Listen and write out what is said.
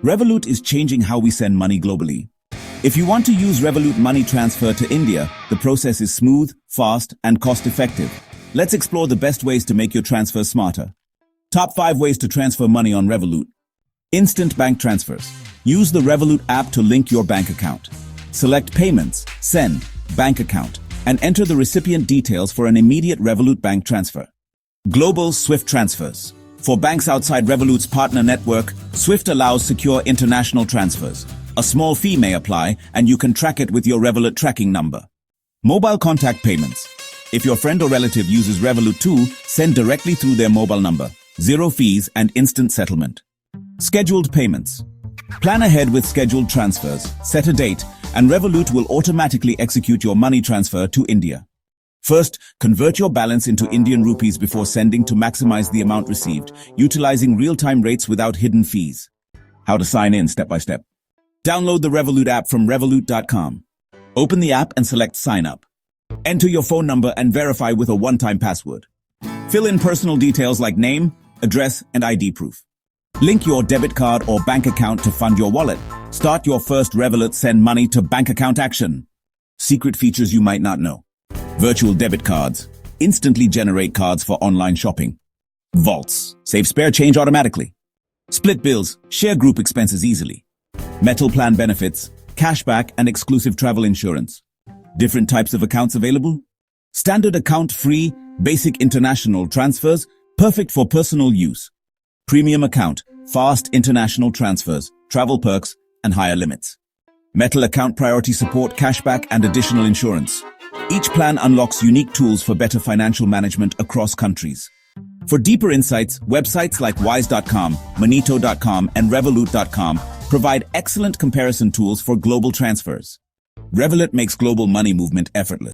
Revolut is changing how we send money globally. If you want to use Revolut money transfer to India, the process is smooth, fast, and cost-effective. Let's explore the best ways to make your transfer smarter. Top 5 ways to transfer money on Revolut. Instant bank transfers. Use the Revolut app to link your bank account. Select Payments, Send, Bank Account, and enter the recipient details for an immediate Revolut bank transfer. Global Swift transfers. For banks outside Revolut's partner network, Swift allows secure international transfers. A small fee may apply, and you can track it with your Revolut tracking number. Mobile contact payments. If your friend or relative uses Revolut too, send directly through their mobile number. Zero fees and instant settlement. Scheduled payments. Plan ahead with scheduled transfers, set a date, and Revolut will automatically execute your money transfer to India. First, convert your balance into Indian rupees before sending to maximize the amount received, utilizing real-time rates without hidden fees. How to sign in step by step. Download the Revolut app from revolut.com. Open the app and select Sign Up. Enter your phone number and verify with a one-time password. Fill in personal details like name, address, and ID proof. Link your debit card or bank account to fund your wallet. Start your first Revolut send money to bank account action. Secret features you might not know. Virtual debit cards. Instantly generate cards for online shopping. Vaults. Save spare change automatically. Split bills. Share group expenses easily. Metal plan benefits. Cashback and exclusive travel insurance. Different types of accounts available. Standard account free. Basic international transfers. Perfect for personal use. Premium account. Fast international transfers. Travel perks and higher limits. Metal account priority support, cashback, and additional insurance. Each plan unlocks unique tools for better financial management across countries. For deeper insights, websites like wise.com, monito.com, and revolut.com provide excellent comparison tools for global transfers. Revolut makes global money movement effortless.